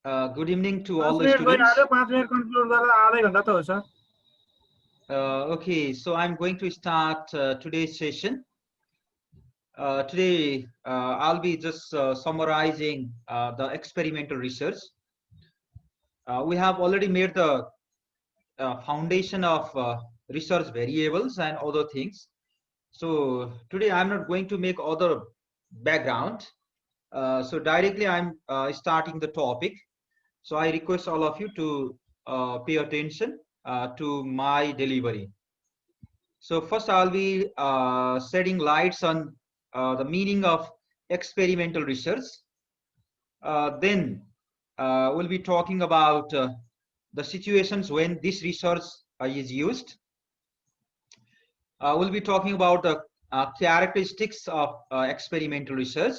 Good evening to all 5 the minute students. भइहाल्यो 5 minute conclude गरेर आधै घन्टा त हो sir Okay, so I'm going to start today's session. Today, I'll be just summarizing the experimental research. We have already made the foundation of research variables and other things. So today, I'm not going to make other background. So directly, I'm starting the topic. So I request all of you to pay attention to my delivery. So first I'll be shedding lights on the meaning of experimental research. Then we'll be talking about the situations when this research is used. We'll be talking about the characteristics of experimental research,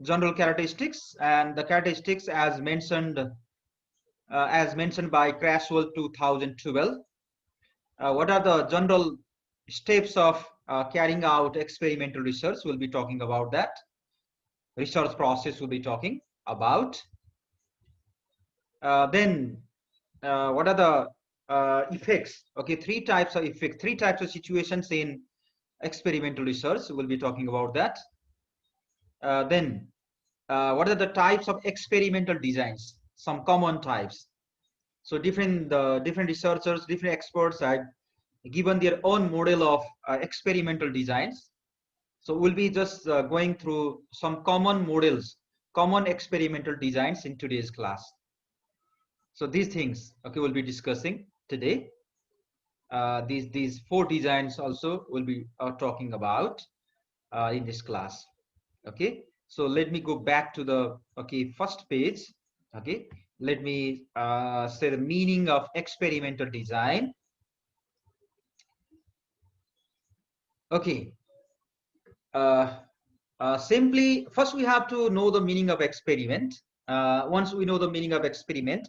general characteristics, and the characteristics as mentioned by CRESWELL 2012. What are the general steps of carrying out experimental research? We'll be talking about that. Research process we'll be talking about. Then what are the effects? Okay, three types of effects, three types of situations in experimental research. We'll be talking about that. Then what are the types of experimental designs? Some common types. So different researchers, different experts have given their own model of experimental designs. So we'll be just going through some common models, common experimental designs in today's class. So these things, okay, we'll be discussing today. These four designs also we'll be talking about in this class. Okay, so let me go back to the first page. Okay, let me say the meaning of experimental design. Okay, simply first we have to know the meaning of experiment. Once we know the meaning of experiment,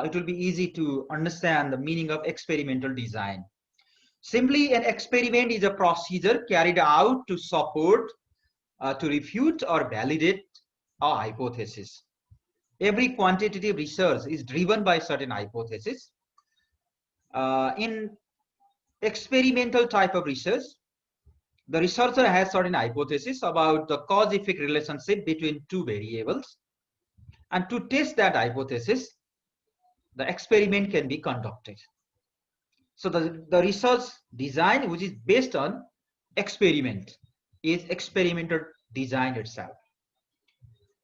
it will be easy to understand the meaning of experimental design. Simply, an experiment is a procedure carried out to support, to refute or validate a hypothesis. Every quantitative research is driven by certain hypothesis. In experimental type of research, the researcher has certain hypothesis about the cause-effect relationship between two variables. And to test that hypothesis, the experiment can be conducted. So the research design, which is based on experiment, is experimental design itself.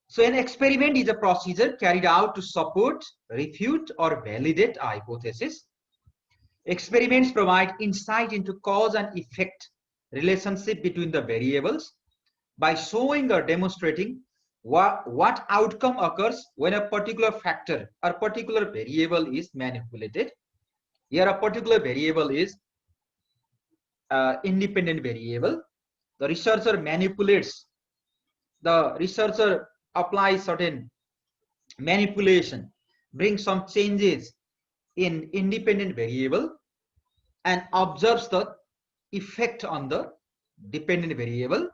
So an experiment is a procedure carried out to support, refute, or validate a hypothesis. Experiments provide insight into cause and effect relationship between the variables by showing or demonstrating what outcome occurs when a particular factor or particular variable is manipulated. Here a particular variable is independent variable. The researcher manipulates, the researcher applies certain manipulation, brings some changes in independent variable and observes the effect on the dependent variable.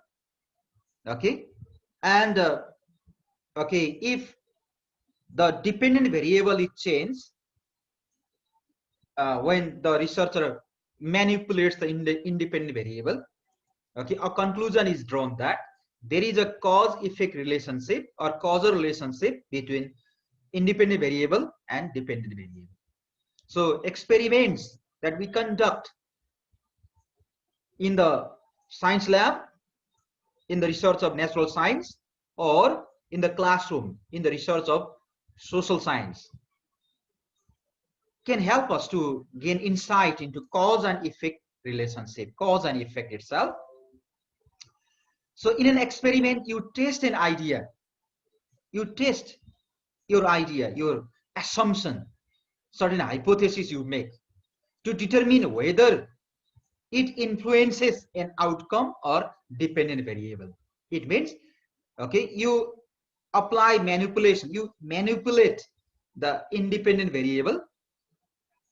Okay, and okay, if the dependent variable is changed when the researcher manipulates the independent variable, okay, a conclusion is drawn that there is a cause-effect relationship or causal relationship between independent variable and dependent variable. So experiments that we conduct in the science lab, in the research of natural science, or in the classroom in the research of social science can help us to gain insight into cause and effect relationship, cause and effect itself. So in an experiment, you test an idea, you test your idea, your assumption, certain hypothesis you make to determine whether it influences an outcome or dependent variable. It means, okay, you apply manipulation, you manipulate the independent variable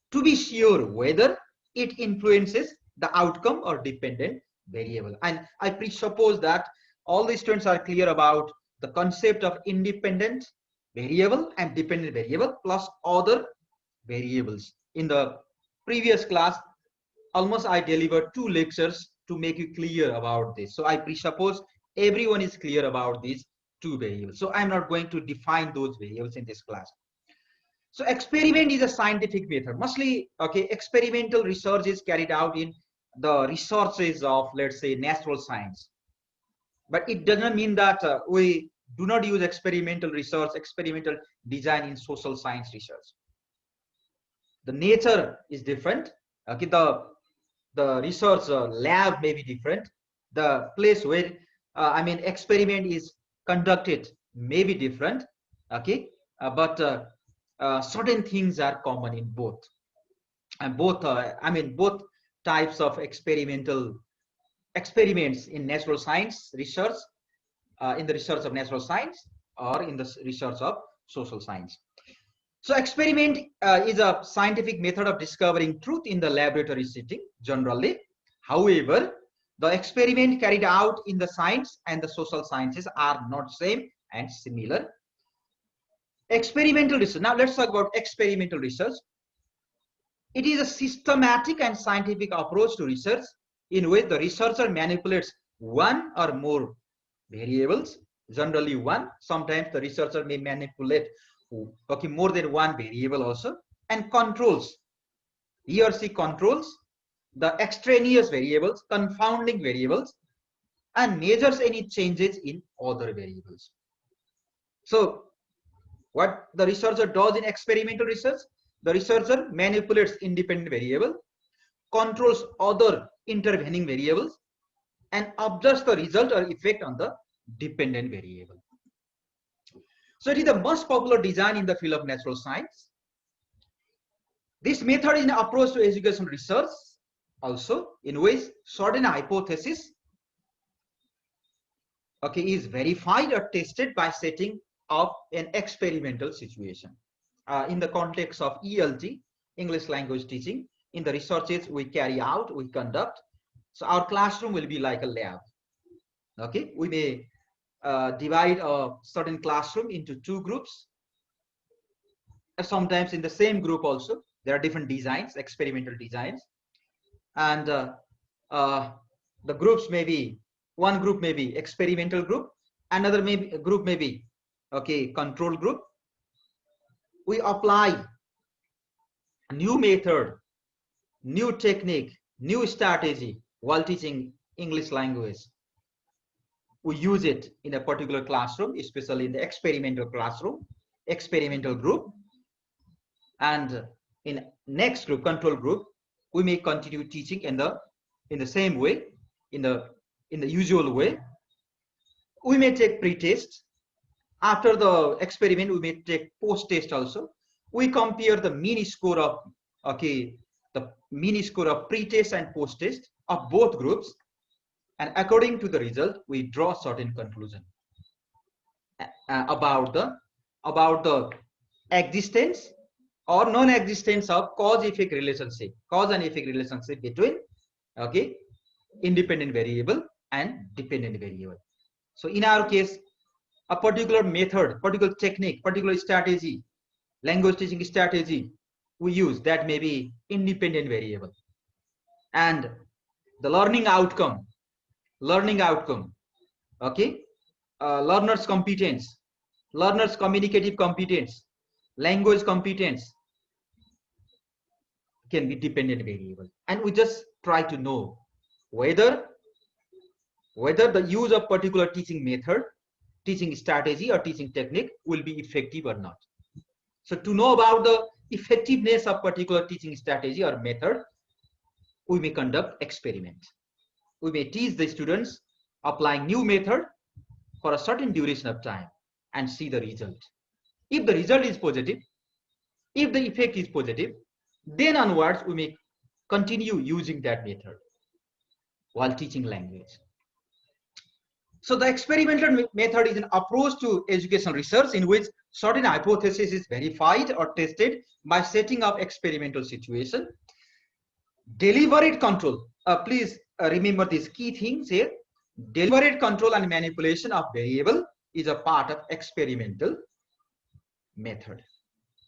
to be sure whether it influences the outcome or dependent variable. And I presuppose that all the students are clear about the concept of independent variable and dependent variable plus other variables. In the previous class, almost I delivered 2 lectures to make you clear about this. So I presuppose everyone is clear about these 2 variables. So I'm not going to define those variables in this class. So experiment is a scientific method. Mostly, okay, experimental research is carried out in the resources of, let's say, natural science. But it doesn't mean that we do not use experimental research, experimental design in social science research. The nature is different. Okay, the research lab may be different. The place where experiment is conducted may be different. Okay, but certain things are common in both, and both both types of experimental experiments in natural science research, in the research of natural science or in the research of social science. So experiment is a scientific method of discovering truth in the laboratory setting generally. However, the experiment carried out in the science and the social sciences are not same and similar. Experimental research. Now let's talk about experimental research. It is a systematic and scientific approach to research in which the researcher manipulates one or more variables, generally one. Sometimes the researcher may manipulate more than one variable also, and controls. He or she controls the extraneous variables, confounding variables, and measures any changes in other variables. So what the researcher does in experimental research, the researcher manipulates independent variable, controls other intervening variables, and observes the result or effect on the dependent variable. So it is the most popular design in the field of natural science. This method is an approach to education research also, in which certain hypothesis is verified or tested by setting up an experimental situation. In the context of ELT, English language teaching, in the researches we carry out, we conduct. So our classroom will be like a lab. Okay, we may divide a certain classroom into 2 groups. Sometimes in the same group also, there are different designs, experimental designs. And the groups may be, one group may be experimental group, another group may be control group. We apply a new method, new technique, new strategy while teaching English language. We use it in a particular classroom, especially in the experimental classroom, experimental group. And in next group, control group, we may continue teaching in the same way, in the usual way. We may take pre-test. After the experiment, we may take post-test also. We compare the mean score of pre-test and post-test of both groups, and according to the result, we draw certain conclusion about the existence or non-existence of cause-effect relationship, cause and effect relationship between independent variable and dependent variable. So in our case, a particular method, particular technique, particular strategy, language teaching strategy we use, that may be independent variable, and the learning outcome, learner's competence, learner's communicative competence, language competence can be dependent variable. And we just try to know whether the use of particular teaching method, teaching strategy or teaching technique will be effective or not. So to know about the effectiveness of particular teaching strategy or method, we may conduct experiment. We may teach the students applying new method for a certain duration of time and see the result. If the result is positive, if the effect is positive, then onwards we may continue using that method while teaching language. So the experimental method is an approach to educational research in which certain hypothesis is verified or tested by setting up experimental situation. Deliberate control. Please remember these key things here. Deliberate control and manipulation of variable is a part of experimental method.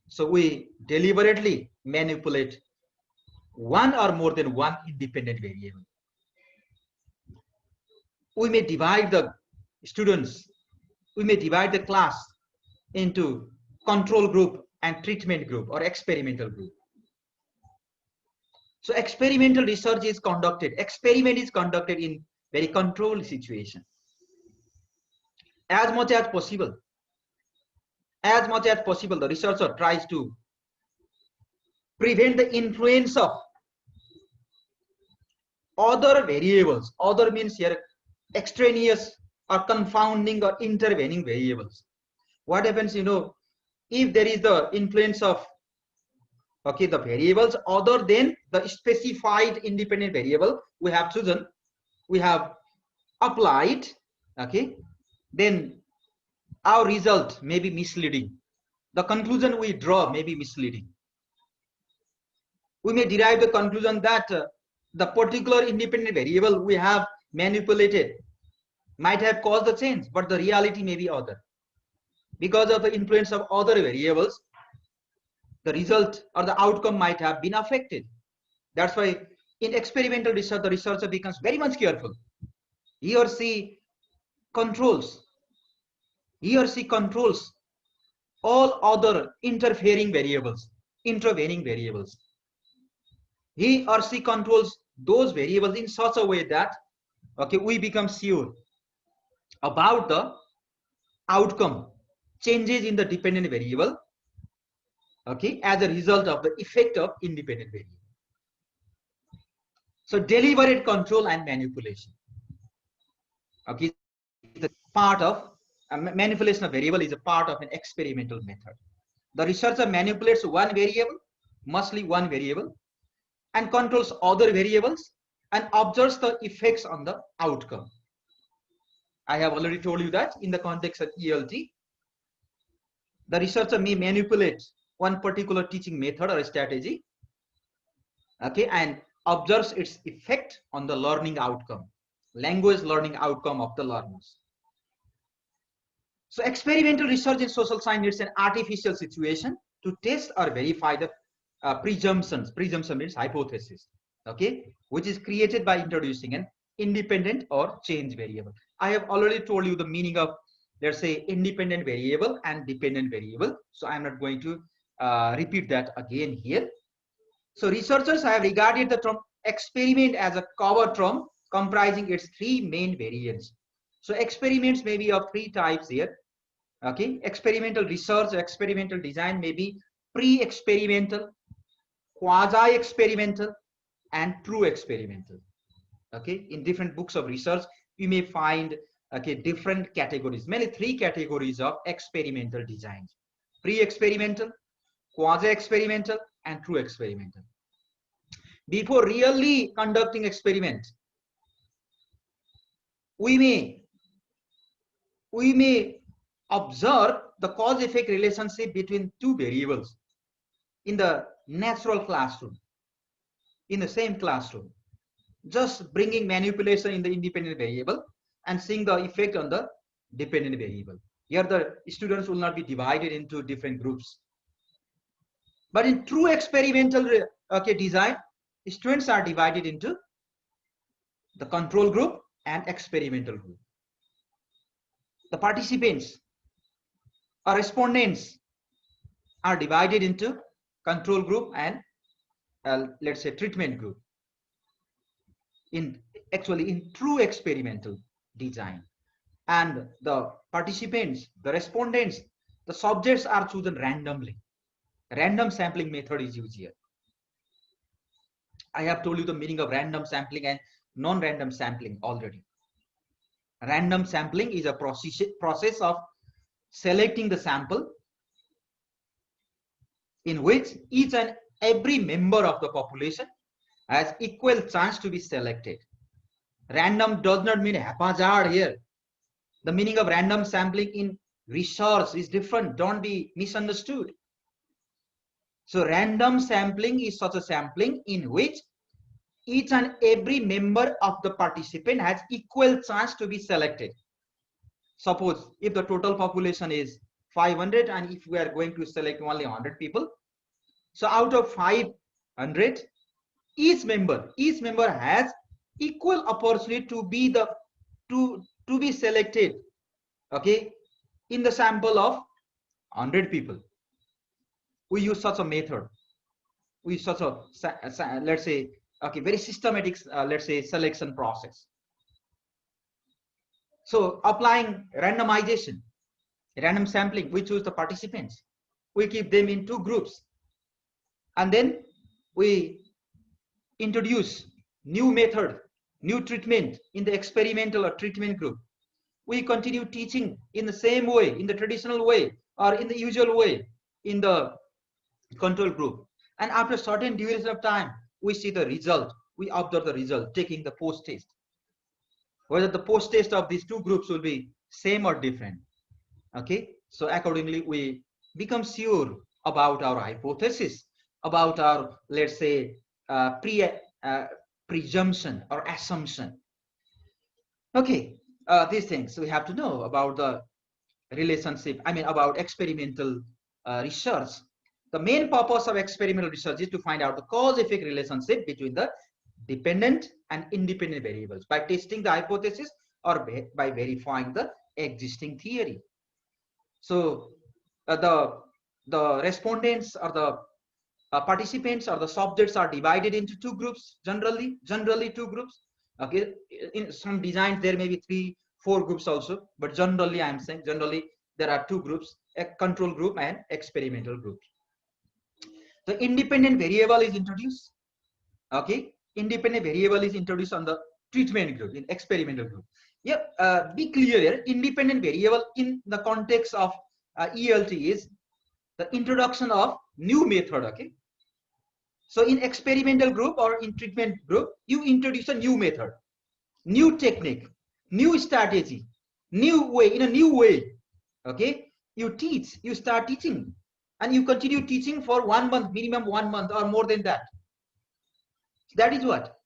So we deliberately manipulate one or more than one independent variable. We may divide the students, we may divide the class into control group and treatment group or experimental group. So experimental research is conducted, experiment is conducted in very controlled situation. As much as possible, the researcher tries to prevent the influence of other variables. Other means here extraneous or confounding or intervening variables. What happens, you know, if there is the influence of the variables other than the specified independent variable we have chosen, we have applied, then our result may be misleading. The conclusion we draw may be misleading. We may derive the conclusion that the particular independent variable we have manipulated might have caused the change, but the reality may be other. Because of the influence of other variables, the result or the outcome might have been affected. That's why in experimental research, the researcher becomes very much careful. He or she controls all other intervening variables. He or she controls those variables in such a way that we become sure about the outcome changes in the dependent variable as a result of the effect of independent variable. So deliberate control and manipulation, the part of manipulation of variable is a part of an experimental method. The researcher manipulates one variable, mostly one variable, and controls other variables and observes the effects on the outcome. I have already told you that in the context of ELT, the researcher may manipulate one particular teaching method or a strategy, and observes its effect on the learning outcome, language learning outcome of the learners. So experimental research in social science needs an artificial situation to test or verify the presumptions. Presumption means hypothesis, which is created by introducing an independent or change variable. I have already told you the meaning of, let's say, independent variable and dependent variable. So I'm not going to repeat that again here. So researchers have regarded the term experiment as a cover term comprising its three main variants. So experiments may be of three types here. Experimental research, experimental design may be pre-experimental, quasi-experimental, and true experimental. In different books of research, you may find different categories, mainly three categories of experimental designs: pre-experimental, quasi-experimental, and true experimental. Before really conducting experiment, we may observe the cause-effect relationship between two variables in the natural classroom, in the same classroom, just bringing manipulation in the independent variable and seeing the effect on the dependent variable. Here the students will not be divided into different groups. But in true experimental design, students are divided into the control group and experimental group. The participants or respondents are divided into control group and let's say treatment group. In true experimental design, and the participants, the respondents, the subjects are chosen randomly. Random sampling method is used here. I have told you the meaning of random sampling and non-random sampling already. Random sampling is a process of selecting the sample in which each and every member of the population has equal chance to be selected. Random does not mean haphazard here. The meaning of random sampling in research is different. Don't be misunderstood. So random sampling is such a sampling in which each and every member of the participant has equal chance to be selected. Suppose if the total population is 500 and if we are going to select only 100 people, so out of 500, each member has equal opportunity to be the to be selected, okay, in the sample of 100 people. We use such a method. We use such a let's say, okay, very systematic let's say selection process. So applying randomization, random sampling, we choose the participants, we keep them in two groups, and then we introduce new method, new treatment in the experimental or treatment group. We continue teaching in the same way, in the traditional way, or in the usual way in the control group. And after a certain duration of time, we see the result, we observe the result, taking the post-test, whether the post-test of these two groups will be same or different. Okay, so accordingly, we become sure about our hypothesis, about our, let's say, presumption or assumption. Okay, these things we have to know about the relationship, I mean about experimental research. The main purpose of experimental research is to find out the cause-effect relationship between the dependent and independent variables by testing the hypothesis or by verifying the existing theory. So the respondents or the participants or the subjects are divided into two groups, generally two groups. Okay, in some designs there may be 3-4 groups also, but generally I am saying generally there are two groups, a control group and experimental group. The independent variable is introduced. Okay, independent variable is introduced on the treatment group, in experimental group. Yep, be clear here, independent variable in the context of ELT is the introduction of new method. Okay, so in experimental group or in treatment group, you introduce a new method, new technique, new strategy, new way, in a new way. Okay, you teach, you start teaching, and you continue teaching for 1 month, minimum 1 month or more than that. That is what?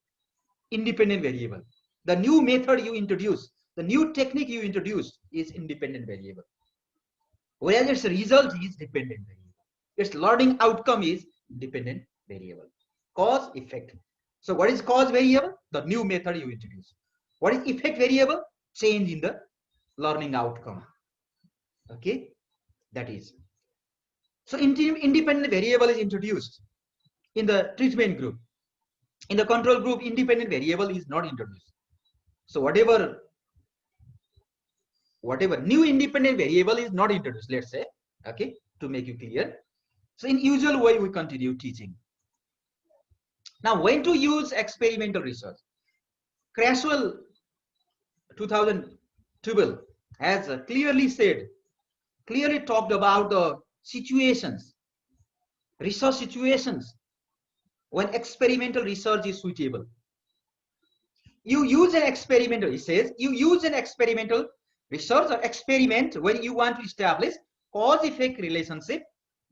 Independent variable. The new method you introduce, the new technique you introduce is independent variable. Whereas its result is dependent variable. Its learning outcome is dependent variable. Cause, effect. So what is cause variable? The new method you introduce. What is effect variable? Change in the learning outcome. Okay, that is. So independent variable is introduced in the treatment group. In the control group, independent variable is not introduced. So whatever new independent variable is not introduced, let's say, okay, to make you clear. So in usual way, we continue teaching. Now, when to use experimental research? CRESWELL 2012 has clearly talked about the situations, research situations when experimental research is suitable. You use an experimental, it says, you use an experimental research or experiment when you want to establish cause-effect relationship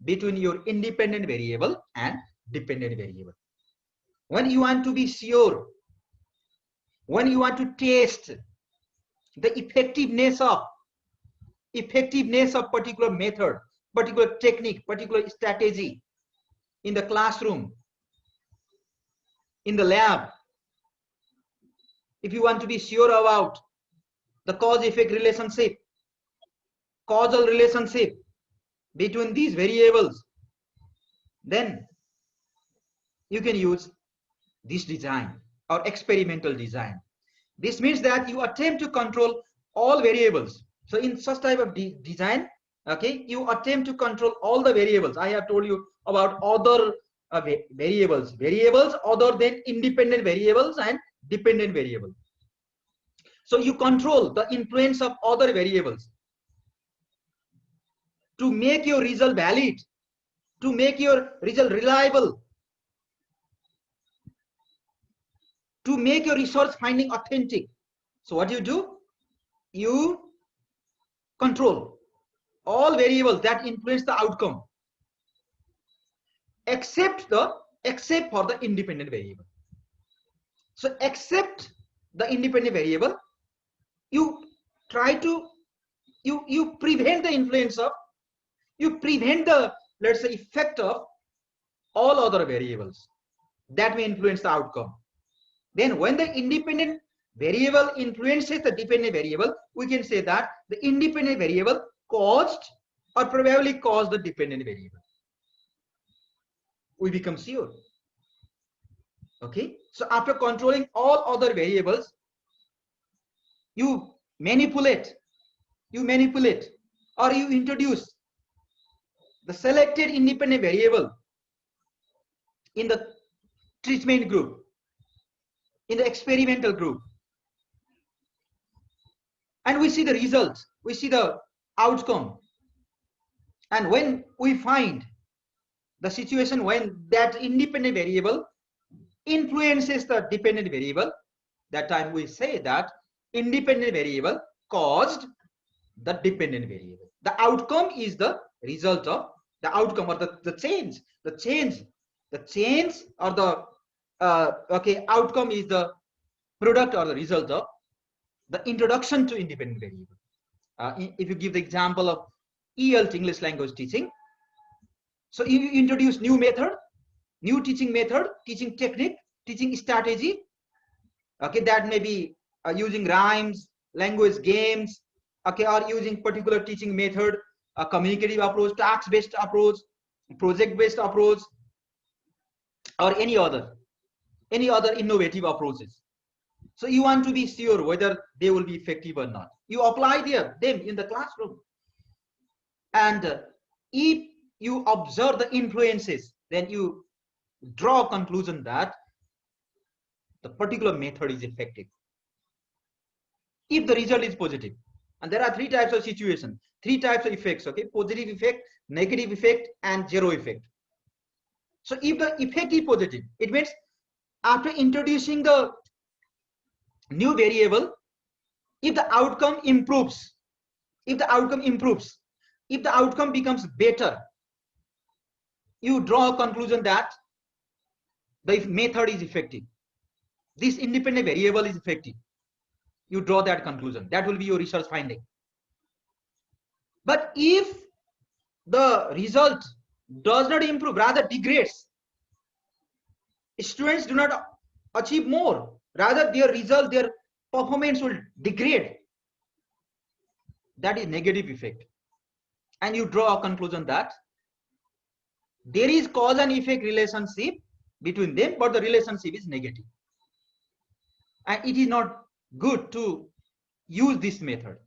between your independent variable and dependent variable. When you want to be sure, when you want to test the effectiveness of particular method, particular technique, particular strategy in the classroom, in the lab, if you want to be sure about the cause-effect relationship, causal relationship between these variables, then you can use this design or experimental design. This means that you attempt to control all variables. So in such type of design, okay, you attempt to control all the variables. I have told you about other variables other than independent variables and dependent variables. So you control the influence of other variables to make your result valid, to make your result reliable, to make your research finding authentic. So what you do? You control all variables that influence the outcome, except for the independent variable. So except the independent variable, you try to you prevent the influence of, you prevent the, let's say, effect of all other variables that may influence the outcome. Then when the independent variable influences the dependent variable, we can say that the independent variable caused or probably caused the dependent variable. We become sure. Okay, so after controlling all other variables, you manipulate or you introduce the selected independent variable in the treatment group, in the experimental group, and we see the result, we see the outcome. And when we find the situation when that independent variable influences the dependent variable, that time we say that independent variable caused the dependent variable. The outcome is the result of the outcome, or the change or the outcome is the product or the result of the introduction to independent variable. If you give the example of ELT, English language teaching, so you introduce new method, new teaching method, teaching technique, teaching strategy, okay, that may be using rhymes, language games, okay, or using particular teaching method, a communicative approach, task-based approach, project-based approach, or any other innovative approaches. So you want to be sure whether they will be effective or not. You apply them in the classroom, and if you observe the influences, then you draw a conclusion that the particular method is effective. If the result is positive, and there are three types of situations, three types of effects, okay, positive effect, negative effect, and zero effect. So if the effect is positive, it means after introducing the new variable, if the outcome improves, if the outcome becomes better, you draw a conclusion that the method is effective, this independent variable is effective. You draw that conclusion. That will be your research finding. But if the result does not improve, rather degrades, students do not achieve more, rather their result, their performance will degrade, that is negative effect. And you draw a conclusion that there is cause and effect relationship between them, but the relationship is negative, and it is not good to use this method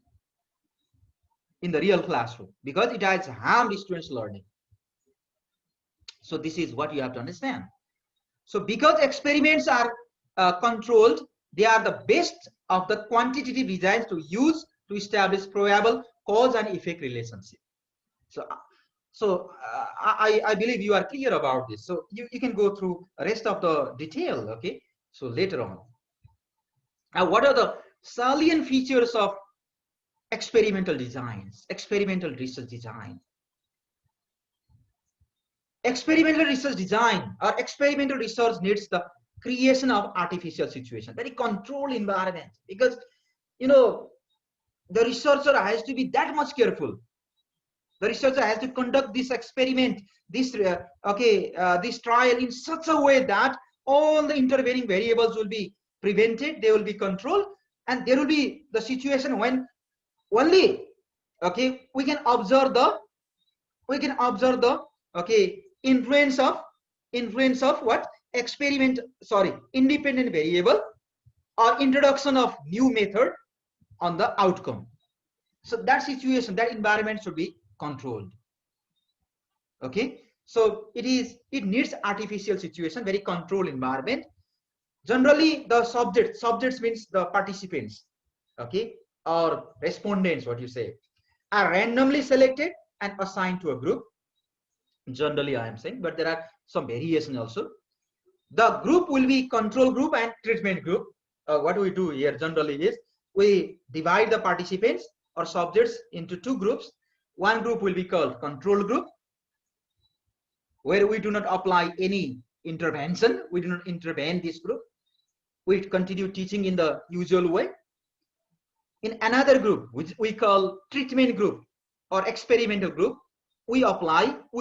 in the real classroom because it has harmed students' learning. So this is what you have to understand. So because experiments are controlled, they are the best of the quantitative designs to use to establish probable cause and effect relationship. So I believe you are clear about this. So you can go through the rest of the detail, okay? So later on. Now, what are the salient features of experimental designs, experimental research design? Experimental research design or experimental research needs the creation of artificial situation, very controlled environment, because you know the researcher has to be that much careful. The researcher has to conduct this experiment, this this trial in such a way that all the intervening variables will be prevented, they will be controlled, and there will be the situation when only we can observe the influence of what independent variable or introduction of new method on the outcome. So that situation, that environment should be controlled. Okay, so it needs artificial situation, very controlled environment. Generally the subjects means the participants, okay, or respondents, what you say, are randomly selected and assigned to a group. Generally I am saying, but there are some variation also. The group will be control group and treatment group. What we do here generally is we divide the participants or subjects into two groups. One group will be called control group, where we do not apply any intervention, we do not intervene this group, we continue teaching in the usual way. In another group, which we call treatment group or experimental group, we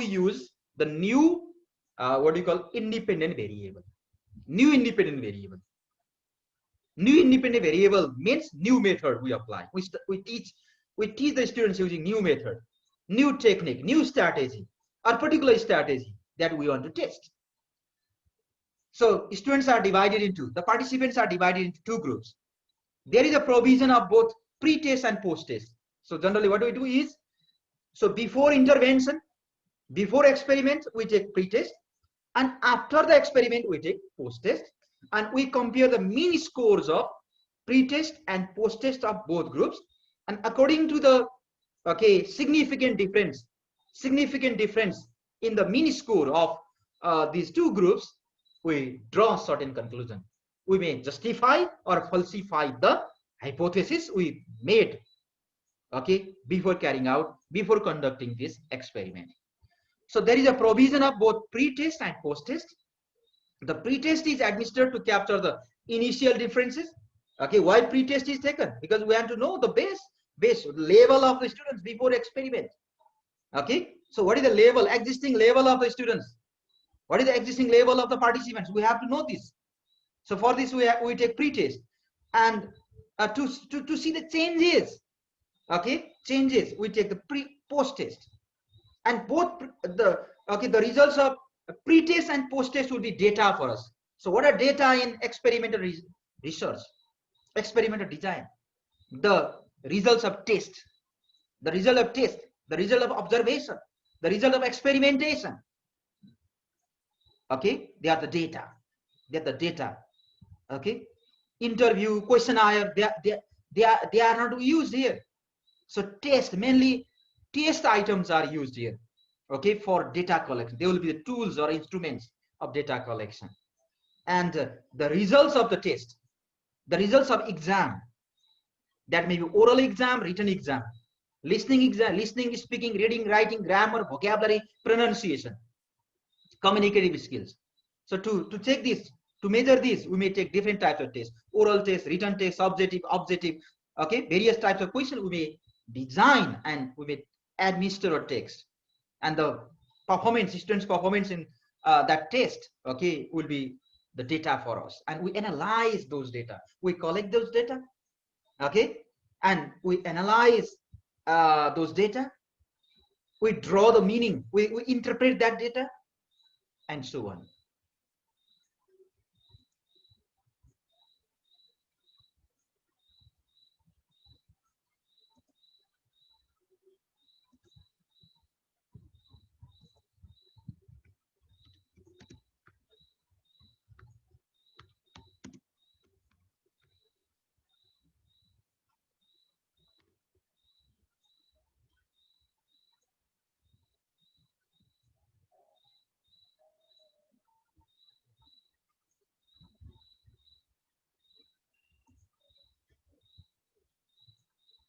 use the new, what do you call, independent variable. New independent variable. New independent variable means new method we apply. We teach the students using new method, new technique, new strategy, or particular strategy that we want to test. So the participants are divided into two groups. There is a provision of both pre-test and post-test. So generally what we do is, so before intervention, before experiment, we take pre-test, and after the experiment, we take post-test, and we compare the mean scores of pre-test and post-test of both groups. And according to the significant difference in the mean score of these two groups, we draw certain conclusion. We may justify or falsify the hypothesis we made before conducting this experiment. So there is a provision of both pre-test and post-test. The pre-test is administered to capture the initial differences. Why pre-test is taken? Because we have to know the base level of the students before experiment. So what is the existing level of the students? What is the existing level of the participants? We have to know this. So for this, we take pre-test, and to see the changes, we take the post-test, and both the results of pre-test and post-test will be data for us. So what are data in experimental research, experimental design? The results of test, the result of observation, the result of experimentation. They are the data. Interview, questionnaire, they are not used here. So mainly test items are used here, for data collection. They will be the tools or instruments of data collection. And the results of the test, the results of exam, that may be oral exam, written exam, listening, speaking, reading, writing, grammar, vocabulary, pronunciation, communicative skills. So to take this, to measure this, we may take different types of tests: oral test, written test, subjective, objective, various types of questions we may design, and we may administer or text. And the students' performance in that test, will be the data for us. And we analyze those data. We collect those data, and we analyze those data. We draw the meaning. We interpret that data, and so on.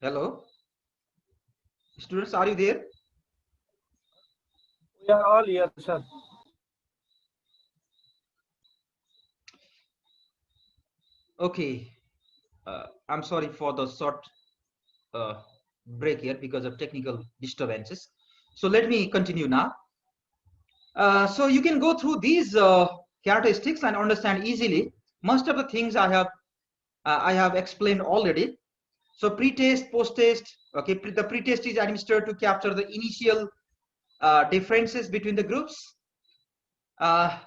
Hello, students, are you there? We are all here, sir. Okay, I'm sorry for the short break here because of technical disturbances. So let me continue now. So you can go through these characteristics and understand easily most of the things I have explained already. So pre-test, post-test. The pre-test is administered to capture the initial differences between the groups. It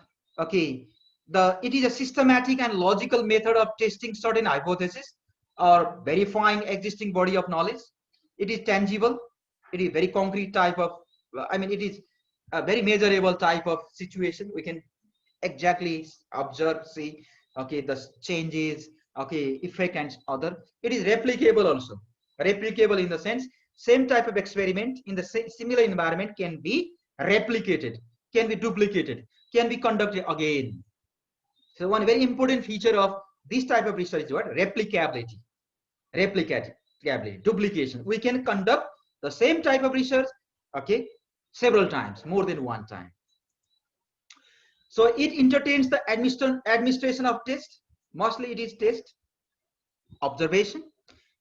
is a systematic and logical method of testing certain hypotheses or verifying existing body of knowledge. It is tangible. It is very concrete type of, it is a very measurable type of situation. We can exactly observe, see, the changes, effect and other. It is replicable also. Replicable in the sense, same type of experiment in the similar environment can be replicated, can be duplicated, can be conducted again. So one very important feature of this type of research is what? Replicability. Replicability, duplication. We can conduct the same type of research, several times, more than one time. So it entertains the administration of test. Mostly it is test, observation,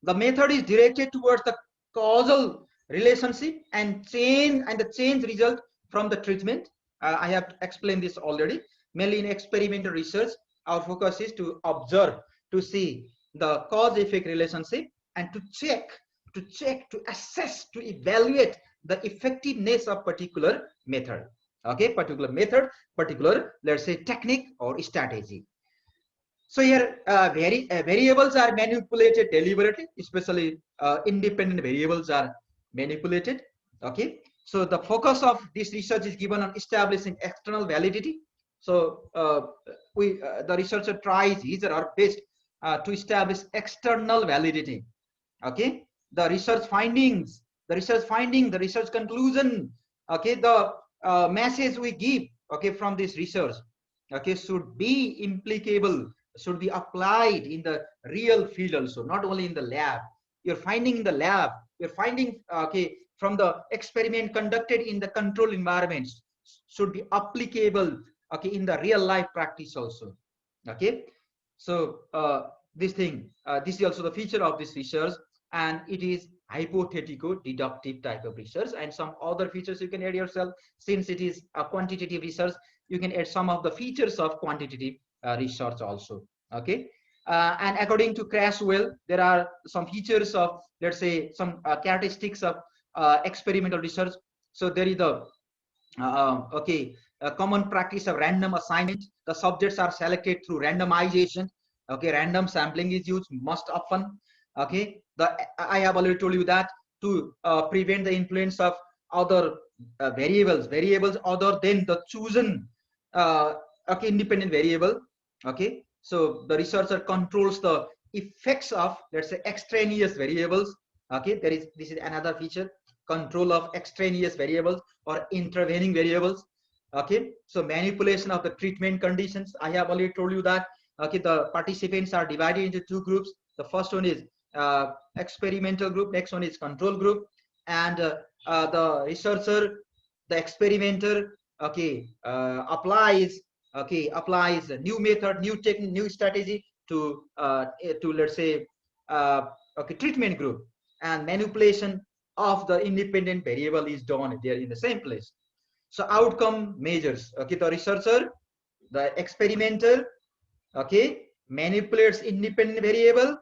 The method is directed towards the causal relationship and the change result from the treatment. I have explained this already. Mainly in experimental research, our focus is to observe, to see the cause-effect relationship, and to check, to assess, to evaluate the effectiveness of particular method. Okay, particular method, particular, let's say, technique or strategy. So here, variables are manipulated deliberately, especially independent variables are manipulated. Okay, so the focus of this research is given on establishing external validity. So the researcher tries his or her best to establish external validity. Okay, the research findings, the research conclusion. Okay, the message we give, okay, from this research, okay, should be implicable, should be applied in the real field also, not only in the lab. You're finding in the lab, you're finding, okay, from the experiment conducted in the controlled environments, should be applicable, okay, in the real life practice also. Okay, so this is also the feature of this research, and it is hypothetical deductive type of research. And some other features you can add yourself. Since it is a quantitative research, you can add some of the features of quantitative research also. Okay, and according to CRESWELL, there are some features of, let's say, some characteristics of experimental research. So there is the okay, a common practice of random assignment. The subjects are selected through randomization. Okay, random sampling is used most often. Okay, I have already told you that to prevent the influence of other variables other than the chosen okay, independent variable. Okay, so the researcher controls the effects of, let's say, extraneous variables. Okay, this is another feature, control of extraneous variables or intervening variables. Okay, so manipulation of the treatment conditions. I have already told you that. Okay, the participants are divided into two groups. The first one is experimental group, next one is control group. And the researcher, the experimenter, okay, applies a new method, new technique, new strategy to let's say okay, treatment group. And manipulation of the independent variable is done there in the same place. So outcome measures, okay, the researcher, the experimenter, okay, manipulates independent variable,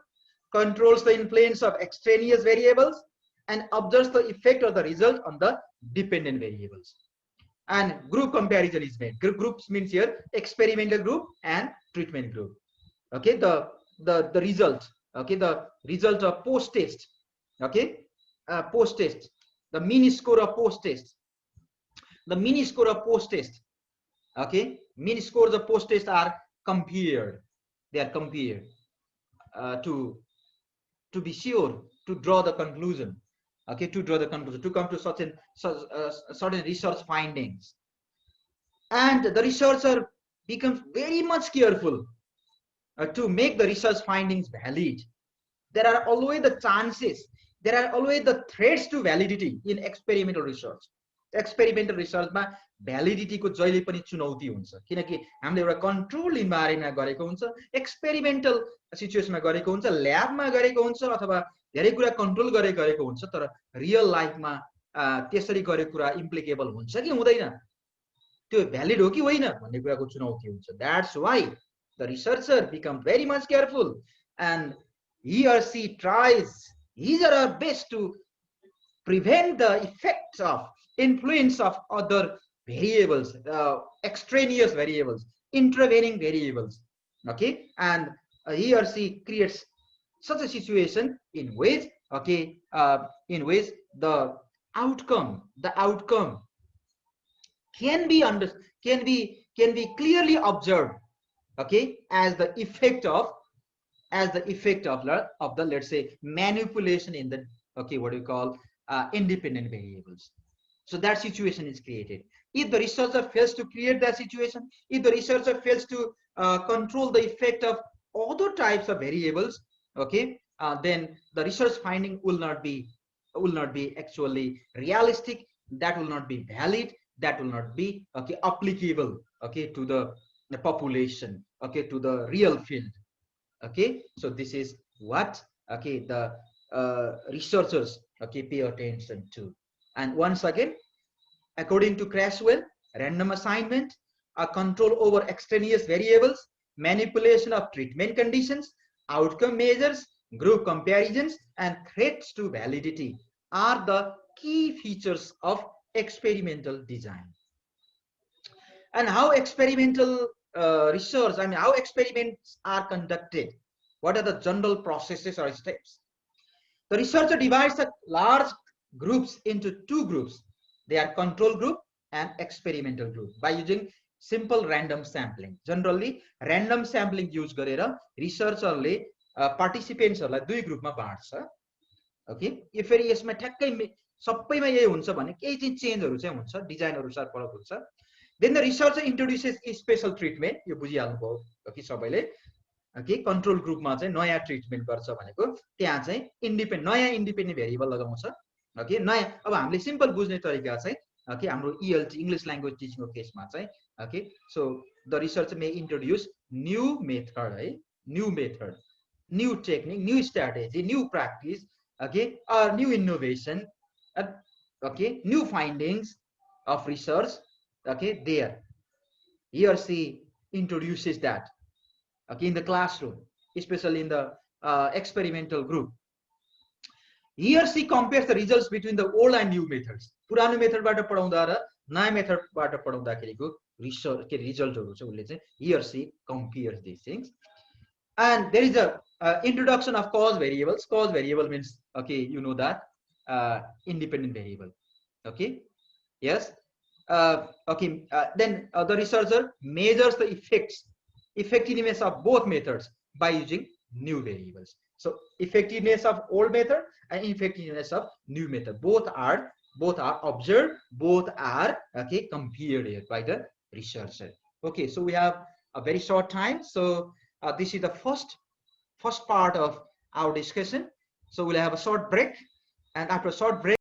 controls the influence of extraneous variables, and observes the effect of the result on the dependent variables. And group comparison is made. Groups means here experimental group and treatment group. Okay, the result, okay, the result of post test. Okay, post test, the mini score of post test, the mini score of post test. Okay, mini scores of post test are compared. They are compared to be sure to draw the conclusion. Okay, to draw the conclusion, to come to certain research findings. And the researcher becomes very much careful to make the research findings valid. There are always the chances, there are always the threats to validity in experimental research. Experimental research मा validity को जहिले पनि चुनौती हुन्छ, किनकि हामीले एउटा control इन्भाइरोमेन्टमा गरेको हुन्छ, एक्सपेरिमेन्टल सिचुएसनमा गरेको हुन्छ, ल्याबमा गरेको हुन्छ, अथवा धेरै कुरा कन्ट्रोल गरेको हुन्छ, तर रियल लाइफमा त्यसरी गरेको कुरा इम्प्लिकेबल हुन्छ कि हुँदैन, त्यो भ्यालिड हो कि होइन भन्ने कुराको चुनौती हुन्छ. That's why the researcher becomes very much careful, and he or she tries his or her best to prevent the effects of influence of other variables, extraneous variables, intervening variables. Okay, and he or she creates such a situation in which, okay, in which the outcome can be clearly observed, okay, as the effect of the let's say manipulation in the, okay, what do you call, independent variables. So that situation is created. If the researcher fails to create that situation, if the researcher fails to control the effect of other types of variables, okay, then the research finding will not be actually realistic, that will not be valid, that will not be, okay, applicable, okay, to the population, okay, to the real field. Okay, so this is what, okay, the researchers, okay, pay attention to. And once again, according to CRESWELL, random assignment, a control over extraneous variables, manipulation of treatment conditions, outcome measures, group comparisons, and threats to validity are the key features of experimental design. And how experimental research, I mean, how experiments are conducted, what are the general processes or steps? The researcher divides the large groups into two groups. They are control group and experimental group by using simple random sampling. Generally, random sampling use गरेर researcherले participants-हरुलाई दुई ग्रुपमा बाँड्छ. Okay, यो फेरि यसमा ठ्याक्कै सबैमा यही हुन्छ भने केही चाहिँ चेन्जहरु चाहिँ हुन्छ, डिजाइन अनुसार फरक हुन्छ. Then the researcher introduces a special treatment. यो बुझिहाल्नु भयो ओके सबैले. ओके, कन्ट्रोल ग्रुपमा चाहिँ नयाँ ट्रिटमेन्ट गर्छ भनेको त्यहाँ चाहिँ नयाँ इन्डिपेन्डेन्ट भेरिएबल लगाउँछ. ओके, नयाँ अब हामीले सिम्पल बुझ्ने तरिका चाहिँ ओके हाम्रो ELT इंग्लिश ल्याङ्ग्वेज टिचिङको केसमा चाहिँ okay so the researcher may introduce new method है, new method, new technique, new strategy, new practice, okay or new innovation, okay, new findings of research, okay, there he or she introduces that, okay, in the classroom, especially in the experimental group. He or she compares the results between the old and new methods. पुरानो मेथडबाट पढाउँदा र नयाँ मेथडबाट पढाउँदाखेरिको research के रिजल्टहरु चाहिँ उले चाहिँ he or she compares these things. And there is a introduction of cause variables. Cause variable means, okay, you know that independent variable. Okay, yes. Okay, then the researcher measures the effectiveness of both methods by using new variables. So effectiveness of old method and effectiveness of new method, both are observed, both are okay compared here by the researcher. Okay, so we have a very short time, so this is the first part of our discussion. So we'll have a short break, and after a short break